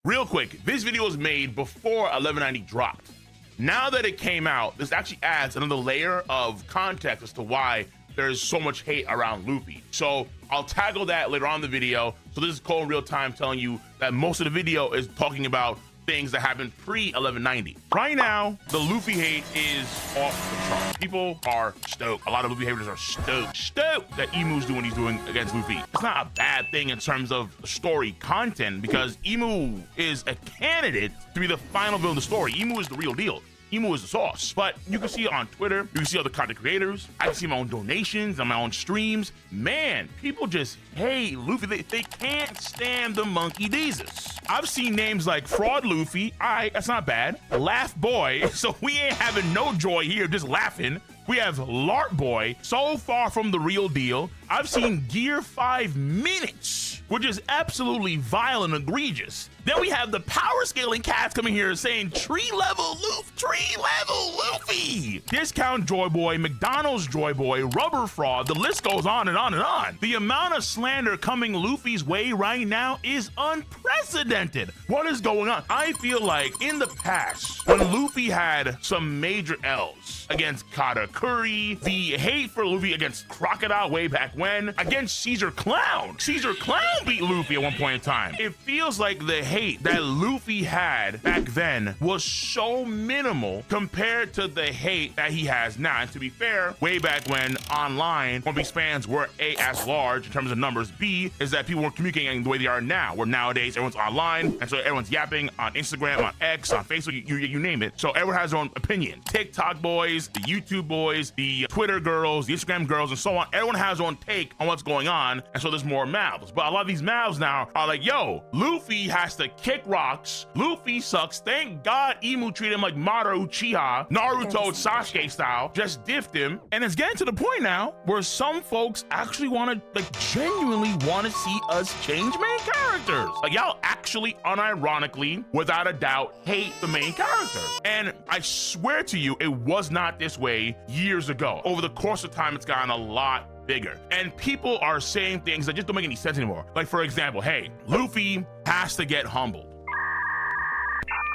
Real quick, this video was made before 1190 dropped. Now that it came out, this actually adds another layer of context as to why there's so much hate around Luffy. So I'll tackle that later on in the video. So this is Cole in real time telling you that most of the video is talking about things that happened pre-1190. Right now, the Luffy hate is off the charts. People are stoked. A lot of Luffy haters are stoked that Imu's doing what he's doing against Luffy. It's not a bad thing in terms of story content because Imu is a candidate to be the final villain of the story. Imu is the real deal. Imu is the sauce, but you can see it on Twitter. You can see other content creators. I can see my own donations on my own streams. Man, people just hate Luffy. They can't stand the monkey Jesus. I've seen names like Fraud Luffy. All right, that's not bad. Laugh Boy. So we ain't having no joy here, just laughing. We have Lart Boy, so far from the real deal. I've seen Gear 5 Minutes, which is absolutely vile and egregious. Then we have the power scaling cats coming here saying tree level Luffy. Discount Joy Boy, McDonald's Joy Boy, Rubber Fraud, the list goes on and on and on. The amount of slander coming Luffy's way right now is unprecedented. What is going on? I feel like in the past, when Luffy had some major L's against Katakuri, the hate for Luffy against Crocodile way back when, against Caesar Clown. Caesar Clown beat Luffy at one point in time. It feels like the hate that Luffy had back then was so minimal compared to the hate that he has now. And to be fair, way back when online, One Piece fans were A, as large in terms of numbers, B, is that people weren't communicating the way they are now, where nowadays everyone's online, and so everyone's yapping on Instagram, on X, on Facebook, you name it. So everyone has their own opinion. TikTok boys, the YouTube boys, the Twitter girls, the Instagram girls, and so on. Everyone has their own take on what's going on, and so there's more mouths. But a lot of these mouths now are like, yo, Luffy has to kick rocks. Luffy sucks. Thank God Imu treated him like Madara Uchiha, Naruto Sasuke style, just diffed him. And it's getting to the point now where some folks actually want to, like, genuinely want to see us change main characters. Like, y'all actually unironically, without a doubt, hate the main character. And I swear to you, it was not this way years ago. Over the course of time, it's gotten a lot bigger. And people are saying things that just don't make any sense anymore. Like, for example, hey, Luffy has to get humbled.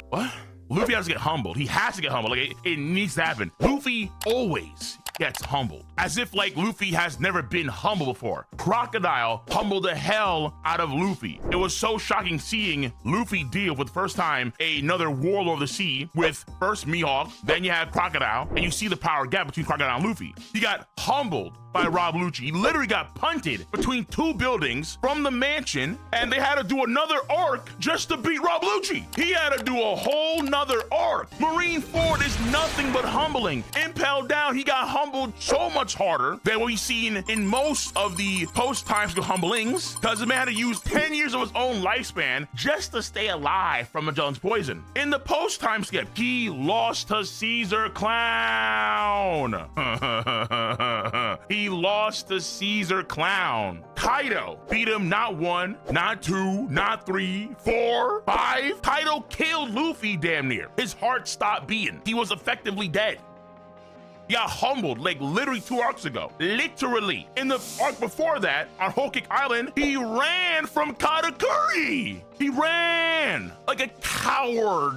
What? Luffy has to get humbled. He has to get humbled. Like, it needs to happen. Luffy always gets humbled, as if like Luffy has never been humble before. Crocodile humbled the hell out of Luffy. It was so shocking seeing Luffy deal for the first time another warlord of the sea with first Mihawk, then you have Crocodile, and you see the power gap between Crocodile and Luffy. He got humbled by Rob Lucci. He literally got punted between two buildings from the mansion, and they had to do another arc just to beat Rob Lucci. He had to do a whole nother arc. Marineford is nothing but humbling. Impel Down, he got humbled so much harder than what we've seen in most of the post-time skip humblings, because the man had to use 10 years of his own lifespan just to stay alive from Magellan's poison. In the post-time skip, he lost to Caesar Clown. He lost to Caesar Clown. Kaido beat him not one, not two, not three, 4, 5. Kaido killed Luffy damn near. His heart stopped beating. He was effectively dead. He got humbled like literally 2 arcs ago. Literally. In the arc before that, on Whole Cake Island, he ran from Katakuri. He ran like a coward.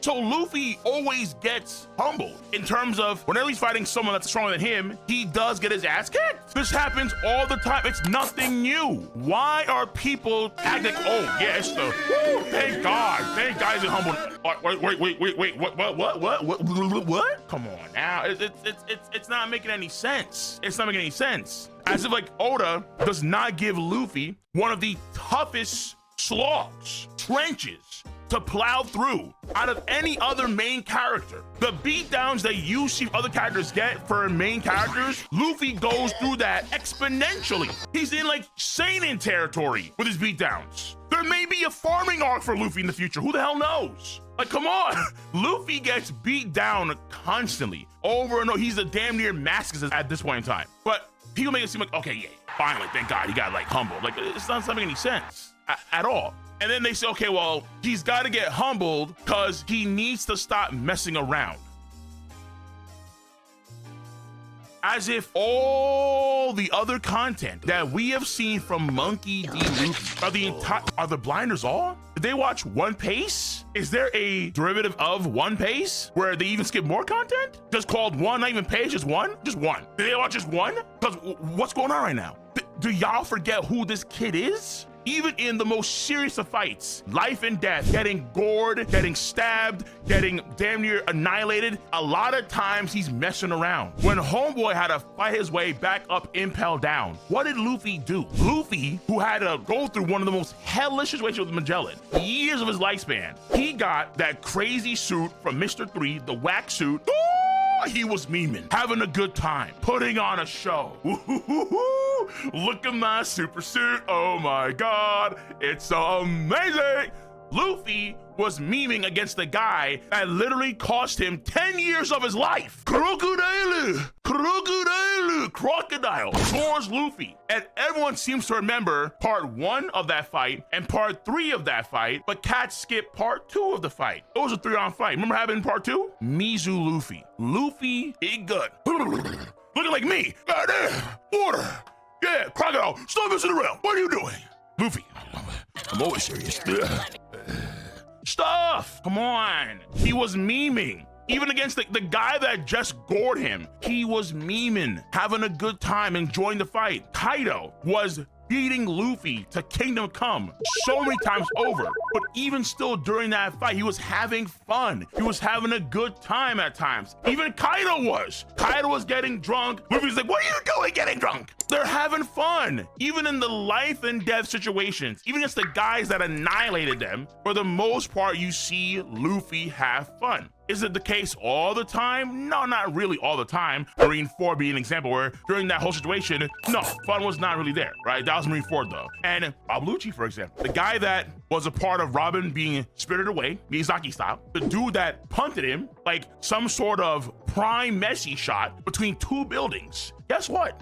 So Luffy always gets humbled in terms of whenever he's fighting someone that's stronger than him, he does get his ass kicked. This happens all the time. It's nothing new. Why are people acting, oh yes, thank God he's humbled. Wait, what? Come on now. It's not making any sense. It's not making any sense. As if like Oda does not give Luffy one of the toughest slogs, trenches to plow through out of any other main character. The beatdowns that you see other characters get for main characters, Luffy goes through that exponentially. He's in like Seinen territory with his beatdowns. There may be a farming arc for Luffy in the future. Who the hell knows? Like, come on. Luffy gets beat down constantly, over and over. He's a damn near Mascus at this point in time. But people make it seem like, okay, yeah, finally, thank God he got like humbled. Like, it's not making any sense at all. And then they say, okay, well, he's got to get humbled because he needs to stop messing around. as if all the other content that we have seen from Monkey D. Luffy are the blinders all? Did they watch One Piece? Is there a derivative of One Piece where they even skip more content? Just called one, not even page, just one? Just one. Did they watch just one? Because what's going on right now? Do y'all forget who this kid is? Even in the most serious of fights, life and death, getting gored, getting stabbed, getting damn near annihilated, a lot of times he's messing around. When Homeboy had to fight his way back up Impel Down, what did Luffy do? Luffy, who had to go through one of the most hellish situations with Magellan, years of his lifespan, he got that crazy suit from Mr. 3, the wax suit. He was memeing, having a good time, putting on a show. Look at my super suit. Oh my God, it's so amazing. Luffy was memeing against the guy that literally cost him 10 years of his life. Crocodile towards Luffy. And everyone seems to remember part 1 of that fight and part 3 of that fight, but cats skipped part 2 of the fight. It was a 3-round fight. Remember having part 2? Mizu Luffy. Luffy, he good. Looking like me. Goddamn, water. Yeah, crocodile, stop messing around. What are you doing? Luffy, I'm always serious. Stuff, come on. He was memeing. Even against the guy that just gored him, he was memeing, having a good time, enjoying the fight. Kaido was beating Luffy to Kingdom Come so many times over, but even still during that fight, he was having fun. He was having a good time at times. Even Kaido was. Kaido was getting drunk. Luffy's like, what are you doing getting drunk? They're having fun. Even in the life and death situations, even against the guys that annihilated them, for the most part, you see Luffy have fun. Is it the case all the time? No, not really all the time. Marine 4 being an example where during that whole situation, no, fun was not really there, right? That was Marine 4 though. And Lucci, for example, the guy that was a part of Robin being spirited away, Miyazaki style, the dude that punted him like some sort of prime Messi shot between 2 buildings. Guess what?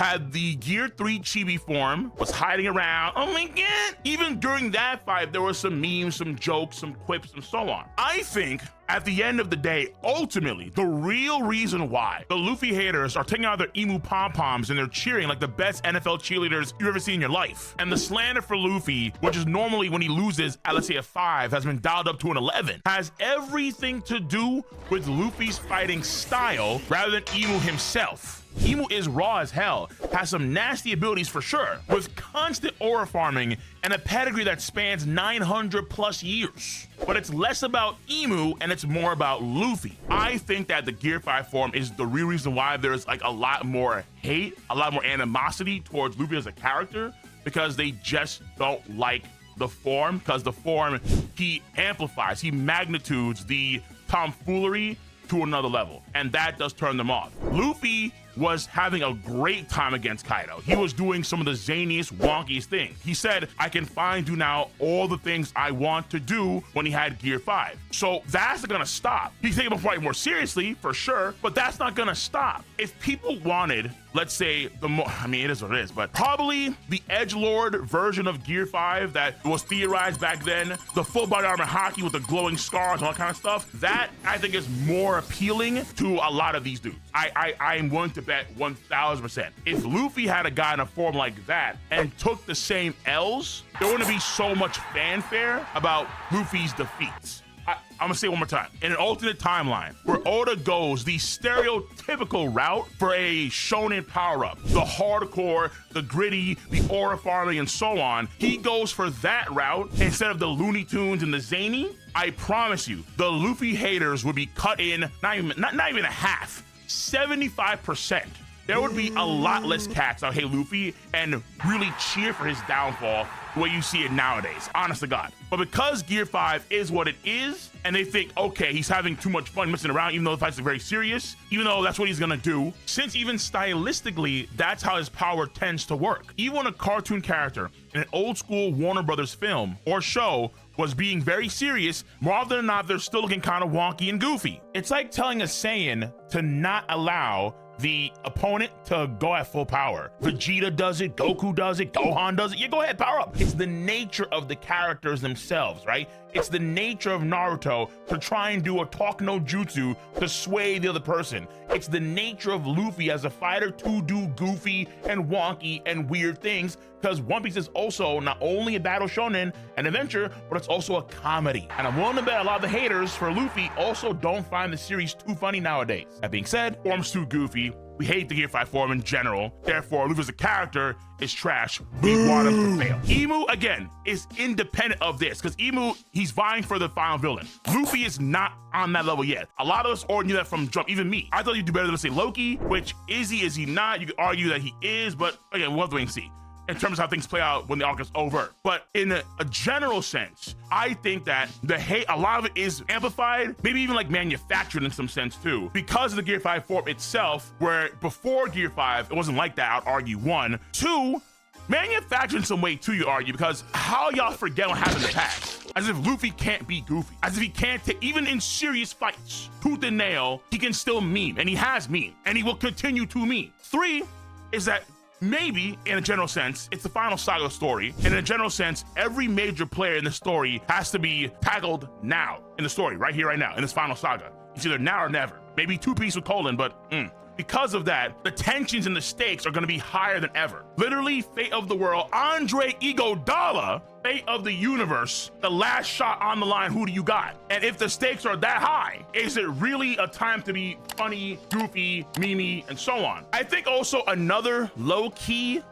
Had the Gear 3 Chibi form, was hiding around. Oh my God. Even during that fight, there were some memes, some jokes, some quips, and so on. I think at the end of the day, ultimately, the real reason why the Luffy haters are taking out their emu pom-poms and they're cheering like the best NFL cheerleaders you've ever seen in your life. And the slander for Luffy, which is normally when he loses at, let's say, a 5, has been dialed up to an 11, has everything to do with Luffy's fighting style rather than Emu himself. Emu is raw as hell, has some nasty abilities for sure, with constant aura farming and a pedigree that spans 900 plus years. But it's less about Emu and it's more about Luffy. I think that the Gear 5 form is the real reason why there's like a lot more hate, a lot more animosity towards Luffy as a character, because they just don't like the form, because the form, he amplifies, he magnitudes the tomfoolery to another level, and that does turn them off. Luffy was having a great time against Kaido. He was doing some of the zaniest, wonkiest things. He said, I can find you now all the things I want to do when he had Gear 5. So that's not gonna stop. He's taking the fight more seriously, for sure, but that's not gonna stop. If people wanted, let's say, it is what it is, but probably the edgelord version of Gear 5 that was theorized back then, the full body armor hockey with the glowing scars and all that kind of stuff, that I think is more appealing to a lot of these dudes. I'm willing to bet 1000%. If Luffy had a guy in a form like that and took the same L's, there wouldn't be so much fanfare about Luffy's defeats. I'm gonna say it one more time. In an alternate timeline where Oda goes the stereotypical route for a shonen power-up, the hardcore, the gritty, the aura farming, and so on, he goes for that route instead of the Looney Tunes and the zany. I promise you, the Luffy haters would be cut in not even a half, 75%. There would be a lot less cats that hate Luffy and really cheer for his downfall the way you see it nowadays, honest to God. But because Gear 5 is what it is, and they think, okay, he's having too much fun messing around, even though the fights are very serious, even though that's what he's gonna do, since even stylistically, that's how his power tends to work. Even when a cartoon character in an old school Warner Brothers film or show was being very serious, more often than not, they're still looking kind of wonky and goofy. It's like telling a Saiyan to not allow the opponent to go at full power. Vegeta does it, Goku does it, Gohan does it. Yeah, go ahead, power up. It's the nature of the characters themselves, right? It's the nature of Naruto to try and do a talk no jutsu to sway the other person. It's the nature of Luffy as a fighter to do goofy and wonky and weird things, because One Piece is also not only a battle shonen and adventure, but it's also a comedy. And I'm willing to bet a lot of the haters for Luffy also don't find the series too funny nowadays. That being said, form's too goofy. We hate the Gear 5 form in general. Therefore, Luffy as a character is trash. We want him to fail. Imu, again, is independent of this, because Imu, he's vying for the final villain. Luffy is not on that level yet. A lot of us already knew that from jump, even me. I thought you'd do better than to say Loki, which is he not? You could argue that he is, but again, we'll have to wait and see in terms of how things play out when the arc is over. But in a general sense, I think that the hate, a lot of it is amplified, maybe even like manufactured in some sense too, because of the Gear 5 form itself, where before Gear 5, it wasn't like that, I'd argue. 1. 2, manufactured in some way too, you argue, because how y'all forget what happened in the past? As if Luffy can't be goofy, as if he can't take, even in serious fights, tooth and nail, he can still meme, and he has meme, and he will continue to meme. 3 is that maybe, in a general sense, it's the final saga story. And in a general sense, every major player in the story has to be tackled now in the story, right here, right now, in this final saga. It's either now or never. Maybe Two Piece with Colon, but because of that, the tensions and the stakes are going to be higher than ever. Literally, fate of the world, Andre Iguodala, fate of the universe, the last shot on the line, who do you got? And if the stakes are that high, is it really a time to be funny, goofy, memey, and so on? I think also another low-key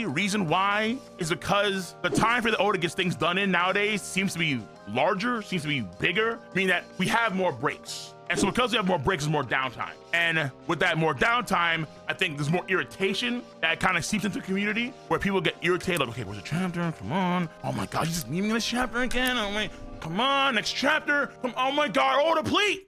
reason why is because the time for the Oda gets things done in nowadays seems to be larger, seems to be bigger, meaning that we have more breaks. And so because we have more breaks, there's more downtime. And with that more downtime, I think there's more irritation that kind of seeps into the community, where people get irritated, like, okay, where's the chapter? Come on. Oh my God, you just memeing this chapter again? Oh my, come on, next chapter. Oh my God, Oda, please.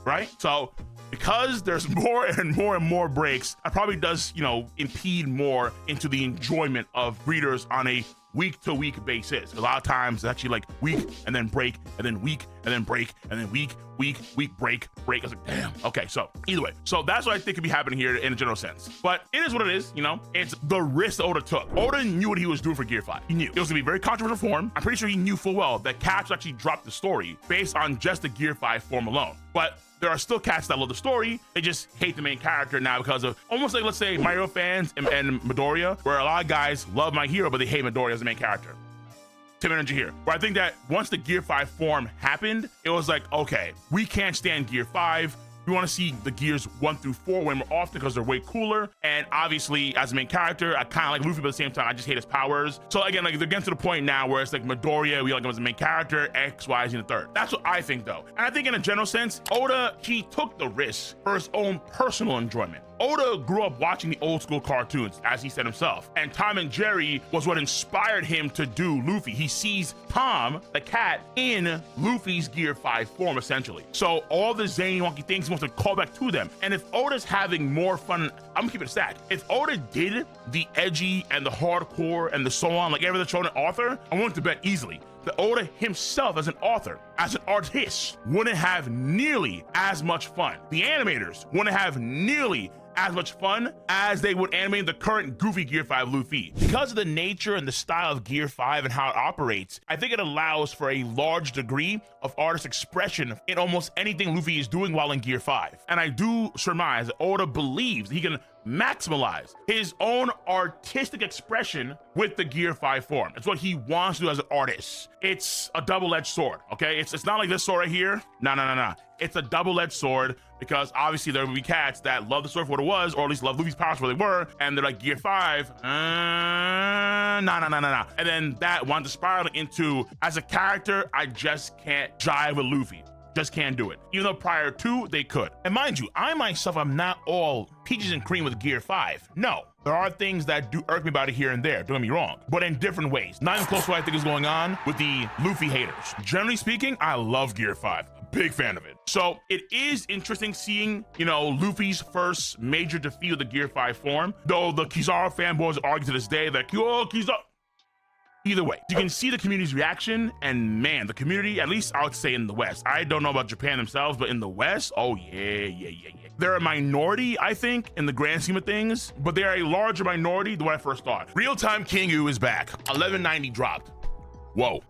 Right? So because there's more and more breaks, it probably does, impede more into the enjoyment of readers on a week-to-week basis. A lot of times it's actually like week and then break and then week and then break and then week, break. I was like, damn. Okay, so either way. So that's what I think could be happening here in a general sense. But it is what it is, It's the risk Oda took. Oda knew what he was doing for Gear 5. He knew. It was gonna be a very controversial form. I'm pretty sure he knew full well that cats actually dropped the story based on just the Gear 5 form alone. But there are still cats that love the story. They just hate the main character now because of almost like, let's say, My Hero fans and Midoriya, where a lot of guys love My Hero, but they hate Midoriya as the main character. Tim Energy here, where I think that once the Gear 5 form happened, it was like, okay, we can't stand Gear 5. We want to see the Gears 1 through 4 way more often because they're way cooler. And obviously, as a main character, I kind of like Luffy, but at the same time, I just hate his powers. So again, like they're getting to the point now where it's like Midoriya, we like him as a main character, X, Y, Z, and the third. That's what I think, though. And I think in a general sense, Oda, he took the risk for his own personal enjoyment. Oda grew up watching the old school cartoons, as he said himself, and Tom and Jerry was what inspired him to do Luffy. He sees Tom, the cat, in Luffy's Gear 5 form, essentially. So all the zany, wonky things, he wants to call back to them. And if Oda's having more fun, I'm gonna keep it a stack. If Oda did the edgy and the hardcore and the so on, like every other shonen author, I'm willing to bet easily that Oda himself as an author, as an artist, wouldn't have nearly as much fun. The animators wouldn't have nearly as much fun as they would animate the current goofy Gear 5 Luffy. Because of the nature and the style of Gear 5 and how it operates, I think it allows for a large degree of artist expression in almost anything Luffy is doing while in Gear 5. And I do surmise that Oda believes he can maximize his own artistic expression with the Gear 5 form. It's what he wants to do as an artist. It's a double-edged sword, okay? It's not like this sword right here. No. It's a double-edged sword because obviously there will be cats that love the sword for what it was, or at least love Luffy's powers for what they were, and they're like, Gear 5, no. And then that winds spiraling into, as a character, I just can't jive with Luffy. Just can't do it. Even though prior to, they could. And mind you, I myself am not all peaches and cream with Gear 5. No. There are things that do irk me about it here and there, don't get me wrong, but in different ways. Not even close to what I think is going on with the Luffy haters. Generally speaking, I love Gear 5. Big fan of it. So it is interesting seeing, Luffy's first major defeat of the Gear 5 form, though the Kizaru fanboys argue to this day that, yo, Kizaru. Either way, you can see the community's reaction, and man, the community, at least I would say in the West, I don't know about Japan themselves, but in the West, oh yeah. They're a minority, I think, in the grand scheme of things, but they are a larger minority than what I first thought. Real-time Kingu is back. 1190 dropped. Whoa.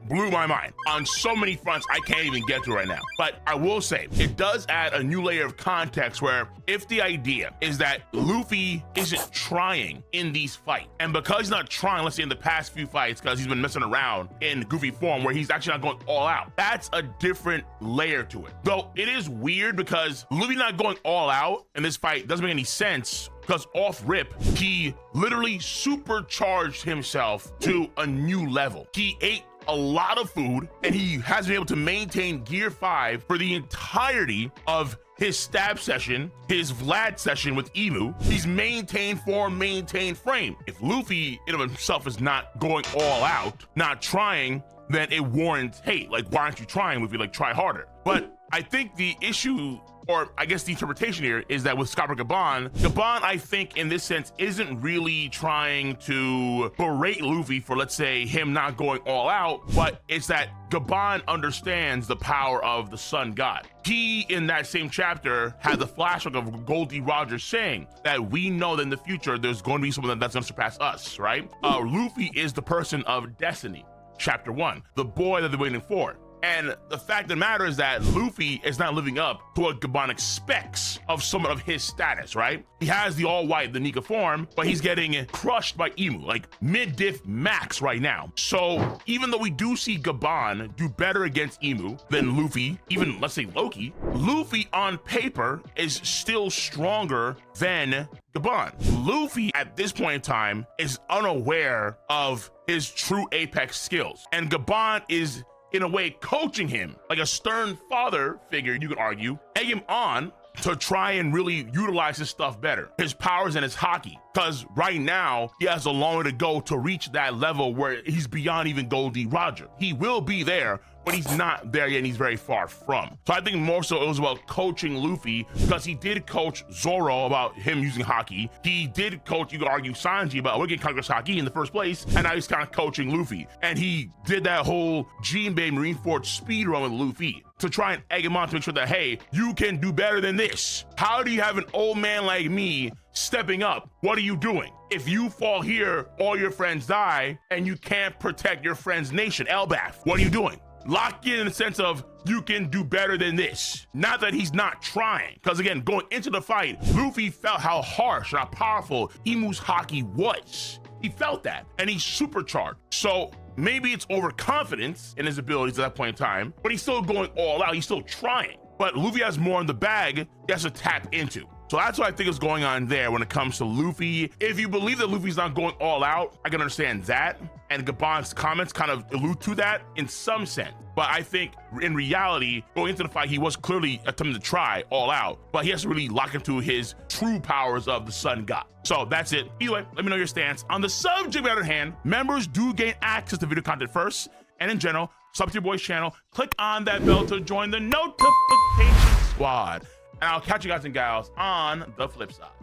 blew my mind on so many fronts I can't even get to right now. But I will say, it does add a new layer of context where if the idea is that Luffy isn't trying in these fights, and because he's not trying, let's say in the past few fights, because he's been messing around in Goofy form where he's actually not going all out, that's a different layer to it. Though it is weird because Luffy not going all out in this fight doesn't make any sense, because off rip, he literally supercharged himself to a new level. He ate a lot of food and he has been able to maintain gear 5 for the entirety of his stab session, his Vlad session with Emu. He's maintained form, maintained frame. If Luffy in of himself is not going all out, not trying, then it warrants hate. Like, why aren't you trying, Luffy? Like, try harder. But I think the issue, or I guess the interpretation here, is that with Scopper Gabon, I think in this sense isn't really trying to berate Luffy for, let's say, him not going all out, but it's that Gabon understands the power of the sun god. He, in that same chapter, had the flashback of Goldie Roger saying that we know that in the future there's going to be someone that's going to surpass us, right? Luffy is the person of destiny, chapter 1, the boy that they're waiting for. And the fact of the matter is that Luffy is not living up to what Gabon expects of someone of his status, right? He has the all-white, the Nika form, but he's getting crushed by Emu, like mid-diff max right now. So even though we do see Gabon do better against Emu than Luffy, even let's say Loki, Luffy on paper is still stronger than Gabon. Luffy at this point in time is unaware of his true apex skills, and Gabon is in a way coaching him like a stern father figure, you could argue, egg him on to try and really utilize his stuff better, his powers and his haki, because right now he has a long way to go to reach that level where he's beyond even Goldie Roger. He will be there, but he's not there yet, and he's very far from. So I think more so it was about coaching Luffy, because he did coach Zoro about him using haki. He did coach, you could argue, Sanji about Wicked Conqueror's haki in the first place, and now he's kind of coaching Luffy. And he did that whole Jinbei Marineford speed run with Luffy to try and egg him on to make sure that, hey, you can do better than this. How do you have an old man like me stepping up? What are you doing? If you fall here, all your friends die, and you can't protect your friend's nation, Elbaf, what are you doing? Lock in the sense of you can do better than this. Not that he's not trying, because again, going into the fight, Luffy felt how harsh and how powerful Emu's haki was. He felt that, and he's supercharged. So maybe it's overconfidence in his abilities at that point in time, but he's still going all out. He's still trying. But Luffy has more in the bag he has to tap into. So that's what I think is going on there when it comes to Luffy. If you believe that Luffy's not going all out, I can understand that. And Gabon's comments kind of allude to that in some sense. But I think in reality, going into the fight, he was clearly attempting to try all out, but he has to really lock into his true powers of the sun god. So that's it. Either way, let me know your stance. On the subject, on the other hand, members do gain access to video content first. And in general, sub to your boy's channel, click on that bell to join the notification squad. And I'll catch you guys and gals on the flip side.